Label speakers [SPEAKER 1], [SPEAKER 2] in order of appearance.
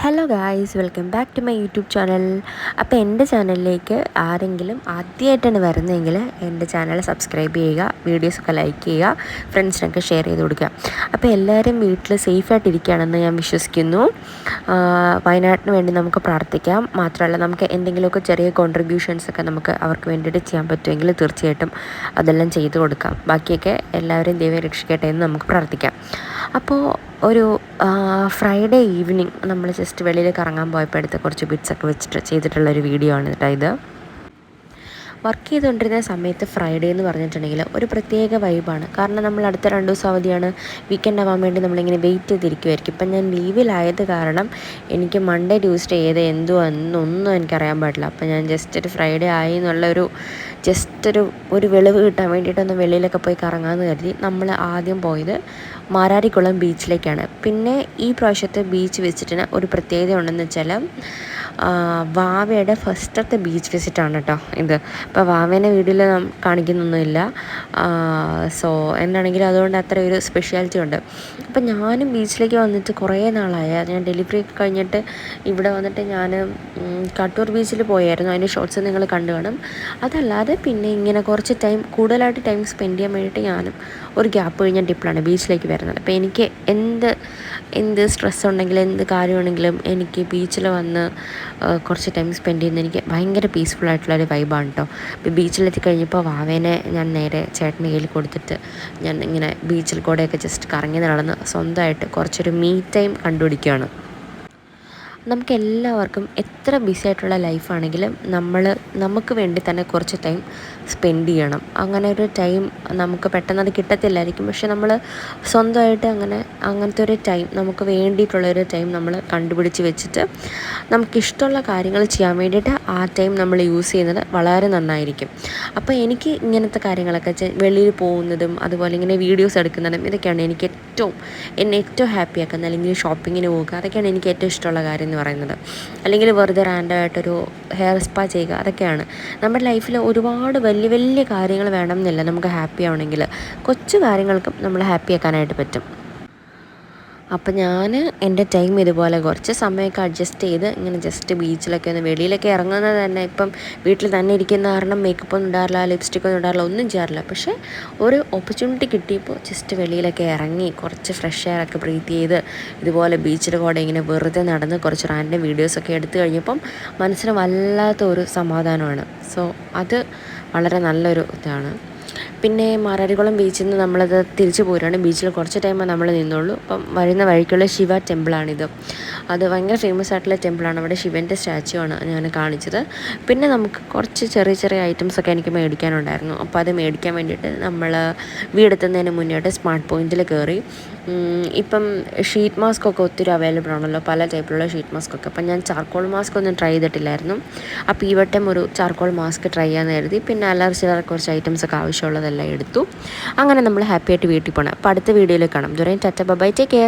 [SPEAKER 1] Hello guys, welcome back to my YouTube channel. അപ്പോൾ എൻ്റെ ചാനലിലേക്ക് ആരെങ്കിലും ആദ്യമായിട്ടാണ് വരുന്നതെങ്കിൽ എൻ്റെ ചാനൽ സബ്സ്ക്രൈബ് ചെയ്യുക, വീഡിയോസൊക്കെ ലൈക്ക് ചെയ്യുക, ഫ്രണ്ട്സിനൊക്കെ ഷെയർ ചെയ്ത് കൊടുക്കുക. അപ്പോൾ എല്ലാവരും വീട്ടിൽ സേഫായിട്ടിരിക്കുകയാണെന്ന് ഞാൻ വിശ്വസിക്കുന്നു. വയനാട്ടിന് വേണ്ടി നമുക്ക് പ്രാർത്ഥിക്കാം. മാത്രമല്ല, നമുക്ക് എന്തെങ്കിലുമൊക്കെ ചെറിയ കോൺട്രിബ്യൂഷൻസൊക്കെ നമുക്ക് അവർക്ക് വേണ്ടിയിട്ട് ചെയ്യാൻ പറ്റുമെങ്കിൽ തീർച്ചയായിട്ടും അതെല്ലാം ചെയ്തു കൊടുക്കാം. ബാക്കിയൊക്കെ എല്ലാവരും ദൈവം രക്ഷിക്കട്ടെ എന്ന് നമുക്ക് പ്രാർത്ഥിക്കാം. അപ്പോൾ ഒരു ഫ്രൈഡേ ഈവനിങ് നമ്മൾ ജസ്റ്റ് വെളിയിൽ കറങ്ങാൻ പോയപ്പോൾ എടുത്ത് കുറച്ച് ബിറ്റ്സൊക്കെ വെച്ചിട്ട് ചെയ്തിട്ടുള്ളൊരു വീഡിയോ ആണ് കേട്ടോ ഇത്. വർക്ക് ചെയ്തുകൊണ്ടിരുന്ന സമയത്ത് ഫ്രൈഡേ എന്ന് പറഞ്ഞിട്ടുണ്ടെങ്കിൽ ഒരു പ്രത്യേക വൈബാണ്. കാരണം നമ്മൾ അടുത്ത 2 ദിവസം അവധിയാണ്, വീക്കെൻഡ് ആവാൻ വേണ്ടി നമ്മളിങ്ങനെ വെയിറ്റ് ചെയ്തിരിക്കുമായിരിക്കും. ഇപ്പം ഞാൻ ലീവിലായത് കാരണം എനിക്ക് മൺഡേ ട്യൂസ്ഡേ എന്തോ എന്നൊന്നും എനിക്കറിയാൻ പാടില്ല. അപ്പം ഞാൻ ജസ്റ്റ് ഒരു ഫ്രൈഡേ ആയി എന്നുള്ളൊരു ഒരു വെളിവ് കിട്ടാൻ വേണ്ടിയിട്ടൊന്ന് വെളിയിലൊക്കെ പോയി കറങ്ങാമെന്ന് കരുതി നമ്മൾ ആദ്യം പോയത് മാരാരിക്കുളം ബീച്ചിലേക്കാണ്. പിന്നെ ഈ പ്രാവശ്യത്തെ ബീച്ച് വിസിറ്റിന് ഒരു പ്രത്യേകത ഉണ്ടെന്ന് വെച്ചാൽ വാവയുടെ ഫസ്റ്റത്തെ ബീച്ച് വിസിറ്റാണ് കേട്ടോ ഇത്. അപ്പോൾ വാവേനെ വീഡിയോയിൽ കാണിക്കുന്നൊന്നുമില്ല. സോ എന്താണെങ്കിലും അതുകൊണ്ട് അത്ര ഒരു സ്പെഷ്യാലിറ്റി ഉണ്ട്. അപ്പം ഞാനും ബീച്ചിലേക്ക് വന്നിട്ട് കുറേ നാളായ. ഞാൻ ഡെലിവറി കഴിഞ്ഞിട്ട് ഇവിടെ വന്നിട്ട് ഞാൻ കട്ടൂർ ബീച്ചിൽ പോയായിരുന്നു. അതിൻ്റെ ഷോർട്സ് നിങ്ങൾ കണ്ടു കാണും. അതല്ലാതെ പിന്നെ ഇങ്ങനെ കുറച്ച് കൂടുതലായിട്ട് ടൈം സ്പെൻഡ് ചെയ്യാൻ വേണ്ടിയിട്ട് ഞാനും ഒരു ഗ്യാപ്പ് കഴിഞ്ഞിട്ട് ഇപ്പോഴാണ് ബീച്ചിലേക്ക് വരുന്നത്. അപ്പോൾ എനിക്ക് എന്ത് സ്ട്രെസ് ഉണ്ടെങ്കിലും എന്ത് കാര്യമാണെങ്കിലും എനിക്ക് ബീച്ചിൽ വന്ന് കുറച്ച് ടൈം സ്പെൻഡ് ചെയ്യുന്നത് എനിക്ക് ഭയങ്കര പീസ്ഫുള്ളായിട്ടുള്ളൊരു വൈബാണ് കേട്ടോ. ഇപ്പോൾ ബീച്ചിലെത്തി കഴിഞ്ഞപ്പോൾ വാവേനെ ഞാൻ നേരെ ചേട്ടൻ്റെ കയ്യിൽ കൊടുത്തിട്ട് ഞാൻ ഇങ്ങനെ ബീച്ചിൽ കൂടെയൊക്കെ ജസ്റ്റ് കറങ്ങി നടന്ന് സ്വന്തമായിട്ട് കുറച്ചൊരു മീ ടൈം കണ്ടുപിടിക്കുകയാണ്. നമുക്കെല്ലാവർക്കും എത്ര ബിസി ആയിട്ടുള്ള ലൈഫാണെങ്കിലും നമുക്ക് വേണ്ടി തന്നെ കുറച്ച് ടൈം സ്പെൻഡ് ചെയ്യണം. അങ്ങനെ ഒരു ടൈം നമുക്ക് പെട്ടെന്നത് കിട്ടത്തില്ലായിരിക്കും. പക്ഷെ നമ്മൾ സ്വന്തമായിട്ട് അങ്ങനത്തെ ഒരു ടൈം, നമുക്ക് വേണ്ടിയിട്ടുള്ളൊരു ടൈം നമ്മൾ കണ്ടുപിടിച്ച് വെച്ചിട്ട് നമുക്കിഷ്ടമുള്ള കാര്യങ്ങൾ ചെയ്യാൻ വേണ്ടിയിട്ട് ആ ടൈം നമ്മൾ യൂസ് ചെയ്യുന്നത് വളരെ നന്നായിരിക്കും. അപ്പോൾ എനിക്ക് ഇങ്ങനത്തെ കാര്യങ്ങളൊക്കെ വെളിയിൽ പോകുന്നതും അതുപോലെ ഇങ്ങനെ വീഡിയോസ് എടുക്കുന്നതും ഇതൊക്കെയാണ് എന്നെ ഏറ്റവും ഹാപ്പി ആക്കുന്നത്. അല്ലെങ്കിൽ ഷോപ്പിങ്ങിന് പോകുക, അതൊക്കെയാണ് എനിക്ക് ഏറ്റവും ഇഷ്ടമുള്ള കാര്യം എന്ന് പറയുന്നത്. അല്ലെങ്കിൽ വെറുതെ റാൻഡമായിട്ടൊരു ഹെയർ സ്പാ ചെയ്യുക, അതൊക്കെയാണ്. നമ്മുടെ ലൈഫിൽ ഒരുപാട് വലിയ വലിയ കാര്യങ്ങൾ വേണം എന്നില്ല നമുക്ക് ഹാപ്പി ആവണമെങ്കിൽ. കൊച്ചു കാര്യങ്ങൾക്കും നമ്മൾ ഹാപ്പി ആക്കാനായിട്ട് പറ്റും. അപ്പം ഞാൻ എൻ്റെ ടൈം ഇതുപോലെ കുറച്ച് സമയമൊക്കെ അഡ്ജസ്റ്റ് ചെയ്ത് ഇങ്ങനെ ജസ്റ്റ് ബീച്ചിലൊക്കെ ഒന്ന് വെളിയിലൊക്കെ ഇറങ്ങുന്നത് തന്നെ. ഇപ്പം വീട്ടിൽ തന്നെ ഇരിക്കുന്ന കാരണം മേക്കപ്പൊന്നും ഇടാറില്ല, ലിപ്സ്റ്റിക്കൊന്നും ഇടാറില്ല, ഒന്നും ചെയ്യാറില്ല. പക്ഷേ ഒരു ഓപ്പർച്യൂണിറ്റി കിട്ടിയപ്പോൾ ജസ്റ്റ് വെളിയിലൊക്കെ ഇറങ്ങി കുറച്ച് ഫ്രഷ് എയറൊക്കെ ബ്രീത്ത് ചെയ്ത് ഇതുപോലെ ബീച്ചിൽ കൂടെ ഇങ്ങനെ വെറുതെ നടന്ന് കുറച്ച് റാൻഡം വീഡിയോസൊക്കെ എടുത്തു കഴിഞ്ഞപ്പം മനസ്സിന് വല്ലാത്തൊരു സമാധാനമാണ്. സോ അത് വളരെ നല്ലൊരു ഇതാണ്. പിന്നെ മാരാരിക്കുളം ബീച്ചിൽ നിന്ന് നമ്മളത് തിരിച്ചു പോരുകയാണ്. ബീച്ചിൽ കുറച്ച് ടൈമേ നമ്മൾ നിന്നുള്ളൂ. അപ്പം വരുന്ന വഴിക്കുള്ള ശിവ ടെമ്പിളാണിത്. അത് ഭയങ്കര ഫേമസ് ആയിട്ടുള്ള ടെമ്പിളാണ്. അവിടെ ശിവൻ്റെ സ്റ്റാച്ചു ആണ് ഞാൻ കാണിച്ചത്. പിന്നെ നമുക്ക് കുറച്ച് ചെറിയ ചെറിയ ഐറ്റംസൊക്കെ എനിക്ക് മേടിക്കാനുണ്ടായിരുന്നു. അപ്പോൾ അത് മേടിക്കാൻ വേണ്ടിയിട്ട് നമ്മൾ വീടെത്തുന്നതിന് മുന്നോട്ട് സ്മാർട്ട് പോയിൻറ്റിൽ കയറി. ഇപ്പം ഷീറ്റ് മാസ്ക് ഒക്കെ ഒത്തിരി അവൈലബിൾ ആണല്ലോ, പല ടൈപ്പിലുള്ള ഷീറ്റ് മാസ്ക് ഒക്കെ. അപ്പം ഞാൻ ചാർക്കോൾ മാസ്ക് ഒന്നും ട്രൈ ചെയ്തിട്ടില്ലായിരുന്നു. അപ്പോൾ ഈ വട്ടം ഒരു ചാർക്കോൾ മാസ്ക് ട്രൈ ചെയ്യാമെന്ന് കരുതി. പിന്നെ അല്ലറ കുറച്ച് ഐറ്റംസ് ഒക്കെ ആവശ്യമുള്ളതെല്ലാം എടുത്തു. അങ്ങനെ നമ്മൾ ഹാപ്പി ആയിട്ട് വീട്ടിൽ പോകണം. അപ്പോൾ അടുത്ത വീഡിയോയിൽ കാണാം. ദുരൈൻ ടാറ്റ, ബൈ, ടേക്ക് കെയർ.